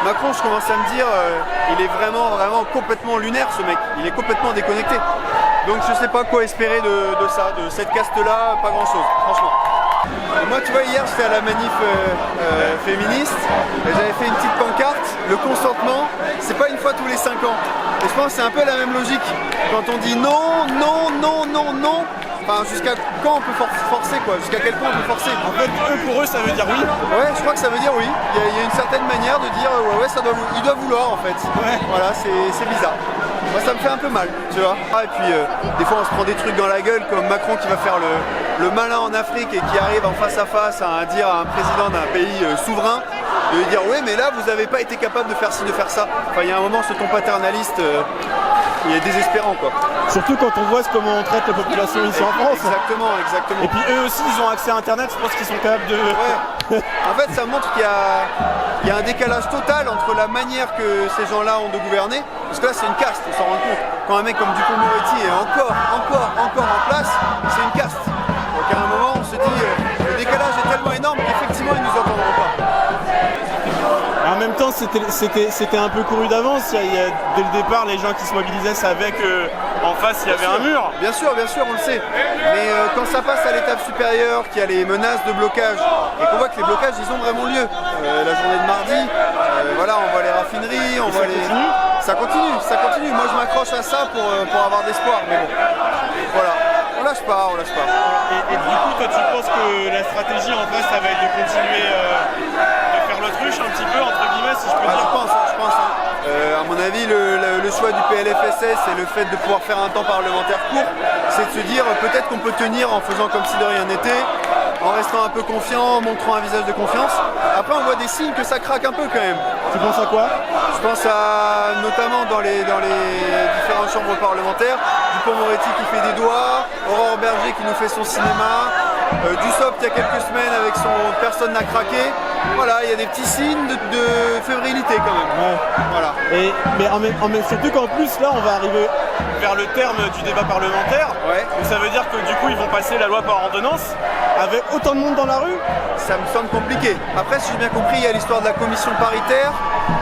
Macron, je commence à me dire, il est vraiment complètement lunaire ce mec, il est complètement déconnecté. Donc je sais pas quoi espérer de ça, de cette caste-là, pas grand-chose, franchement. Moi, tu vois, hier j'étais à la manif féministe et j'avais fait une petite pancarte. Le consentement, c'est pas une fois tous les 5 ans. Et je pense que c'est un peu la même logique. Quand on dit non, non, non, non, non, enfin jusqu'à quand on peut forcer quoi? Jusqu'à quel point on peut forcer? En fait, pour eux, ça veut dire oui. Ouais, je crois que ça veut dire oui. Il y a une certaine manière de dire ouais, ça doit, il doit vouloir en fait. Ouais. Voilà, c'est bizarre. Moi, ça me fait un peu mal, tu vois. Et puis, des fois, on se prend des trucs dans la gueule, comme Macron qui va faire le malin en Afrique et qui arrive en face à face à dire à un président d'un pays souverain, de lui dire oui, mais là, vous n'avez pas été capable de faire ci, de faire ça. Enfin, il y a un moment, ce ton paternaliste, il est désespérant, quoi. Surtout quand on voit comment on traite la population ici en France. Exactement, exactement. Et puis eux aussi, ils ont accès à Internet, je pense qu'ils sont capables de... Ouais. En fait, ça montre qu'il y a un décalage total entre la manière que ces gens-là ont de gouverner, parce que là, c'est une caste, on s'en rend compte. Quand un mec comme Dupond-Moretti est encore en place, c'est une caste. Donc à un moment, on se dit, le décalage est tellement énorme qu'effectivement, ils ne nous entendront pas. En même temps, c'était un peu couru d'avance. Dès le départ, les gens qui se mobilisaient savaient qu'en face, il y avait un mur. Bien sûr, on le sait. Mais quand ça passe à l'étape supérieure, qu'il y a les menaces de blocage, et qu'on voit que les blocages, ils ont vraiment lieu. La journée de mardi, voilà, on voit les raffineries, on voit les... Ça continue. Moi, je m'accroche à ça pour avoir d'espoir. Mais bon, voilà. On lâche pas. Et du coup, toi, tu penses que la stratégie en face, ça va être de continuer de faire l'autruche un petit peu, entre guillemets, si je peux dire? Je pense. À mon avis, le choix du PLFSS et le fait de pouvoir faire un temps parlementaire court, c'est de se dire peut-être qu'on peut tenir en faisant comme si de rien n'était, en restant un peu confiant, en montrant un visage de confiance. Après, on voit des signes que ça craque un peu quand même. Tu penses à quoi? Je pense à, notamment dans les différentes chambres parlementaires, Dupond-Moretti qui fait des doigts, Aurore Berger qui nous fait son cinéma, Dussopt il y a quelques semaines avec son Personne n'a craqué. Voilà, il y a des petits signes de fébrilité quand même. Ouais. Voilà. Mais surtout qu'en plus, là, on va arriver vers le terme du débat parlementaire. Ouais. Donc ça veut dire que du coup, ils vont passer la loi par ordonnance avec autant de monde dans la rue. Ça me semble compliqué. Après, si j'ai bien compris, il y a l'histoire de la commission paritaire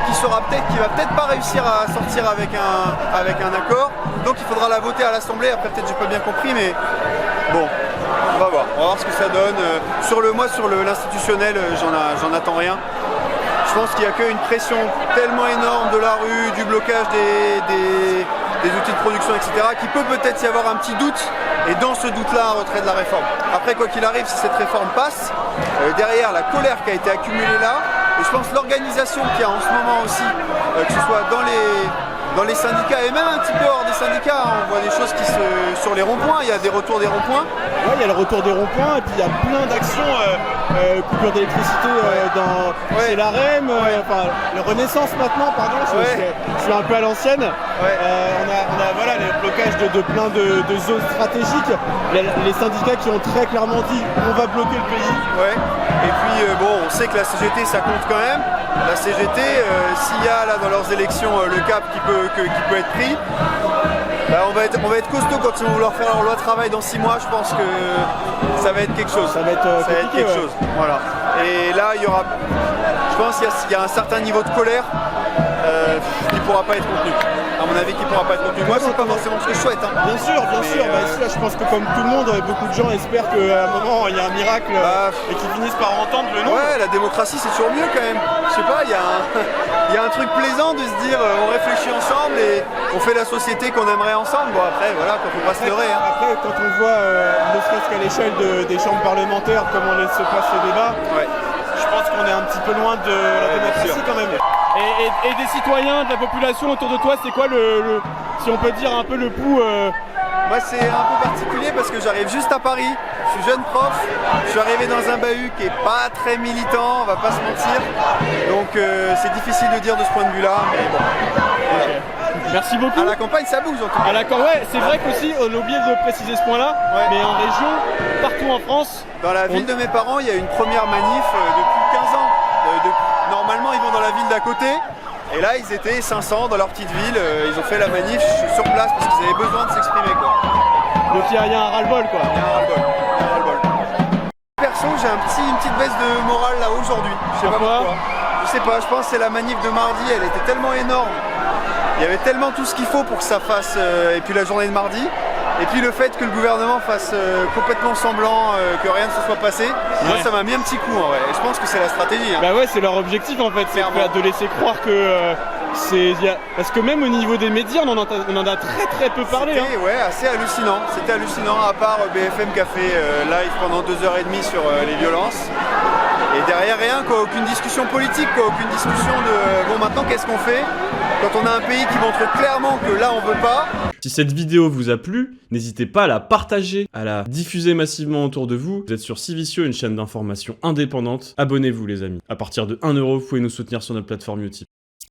qui va peut-être pas réussir à sortir avec un accord. Donc il faudra la voter à l'Assemblée. Après, peut-être j'ai pas bien compris, mais bon, on va voir ce que ça donne. Sur l'institutionnel, j'en attends rien. Je pense qu'il n'y a qu'une pression tellement énorme de la rue, du blocage des outils de production, etc., qui peut peut-être y avoir un petit doute, et dans ce doute-là, un retrait de la réforme. Après, quoi qu'il arrive, si cette réforme passe, derrière la colère qui a été accumulée là, et je pense l'organisation qu'il y a en ce moment aussi, que ce soit dans les syndicats et même un petit peu hors des syndicats, on voit des choses sur les ronds-points, il y a des retours des ronds-points. Ouais, il y a le retour des ronds-points et puis il y a plein d'actions, coupure d'électricité chez l'AREM, enfin le Renaissance maintenant, pardon, je suis un peu à l'ancienne. Ouais. On a voilà, les blocages de plein de zones stratégiques, les syndicats qui ont très clairement dit on va bloquer le pays. Ouais. Et puis bon, on sait que la CGT ça compte quand même. La CGT, s'il y a là dans leurs élections le cap qui peut être pris, bah, on va être costaud quand ils vont vouloir faire leur loi de travail dans 6 mois. Je pense que ça va être quelque chose. Ça va être quelque chose. Voilà. Et là, il y aura, je pense qu'il y a un certain niveau de colère qui ne pourra pas être contenu. À mon avis, qui ne pourra pas être contenu. Moi, c'est pas forcément ce que je souhaite. Hein. Bien sûr. Bah, ici, là, je pense que comme tout le monde, beaucoup de gens espèrent qu'à un moment, il y a un miracle et qu'ils finissent par entendre le nom. Ouais, la démocratie, c'est toujours mieux quand même. Je sais pas, il y a un truc plaisant de se dire on réfléchit ensemble et on fait la société qu'on aimerait ensemble. Bon, après, voilà, il ne faut pas se leurrer. Hein. Après, quand on voit, ne serait-ce qu'à l'échelle des chambres parlementaires, comment se passent ces débats, je pense qu'on est un petit peu loin de la démocratie quand même. Et des citoyens, de la population autour de toi, c'est quoi si on peut dire un peu le pouls Moi, c'est un peu particulier parce que j'arrive juste à Paris, je suis jeune prof, je suis arrivé dans un bahut qui est pas très militant, on va pas se mentir, donc c'est difficile de dire de ce point de vue-là, mais bon. Voilà. Merci beaucoup. À la campagne, ça bouge en tout cas. Ouais, c'est vrai qu'aussi, on a oublié de préciser ce point-là, mais en région, partout en France. Dans la ville de mes parents, il y a une première manif depuis 15 ans. Normalement, ils vont dans la ville d'à côté. Et là, ils étaient 500 dans leur petite ville. Ils ont fait la manif sur place parce qu'ils avaient besoin de s'exprimer. Donc il y a un ras-le-bol, quoi. Il y a un ras-le-bol. Perso, j'ai une petite baisse de morale là aujourd'hui. Je sais pas pourquoi. Je sais pas, je pense que c'est la manif de mardi, elle était tellement énorme. Il y avait tellement tout ce qu'il faut pour que ça fasse, et puis la journée de mardi. Et puis le fait que le gouvernement fasse complètement semblant que rien ne se soit passé, moi ça m'a mis un petit coup en vrai. Et je pense que c'est la stratégie. Hein. Bah ouais, c'est leur objectif en fait, c'est de laisser croire que parce que même au niveau des médias, on en a très peu parlé. C'était ouais, assez hallucinant. C'était hallucinant, à part BFM qui a fait live pendant 2h30 sur les violences. Et derrière rien, quoi, aucune discussion politique, quoi, aucune discussion de bon maintenant qu'est-ce qu'on fait quand on a un pays qui montre clairement que là on veut pas. Si cette vidéo vous a plu, n'hésitez pas à la partager, à la diffuser massivement autour de vous. Vous êtes sur Civiceo, une chaîne d'information indépendante. Abonnez-vous les amis. À partir de 1 €, vous pouvez nous soutenir sur notre plateforme Utip.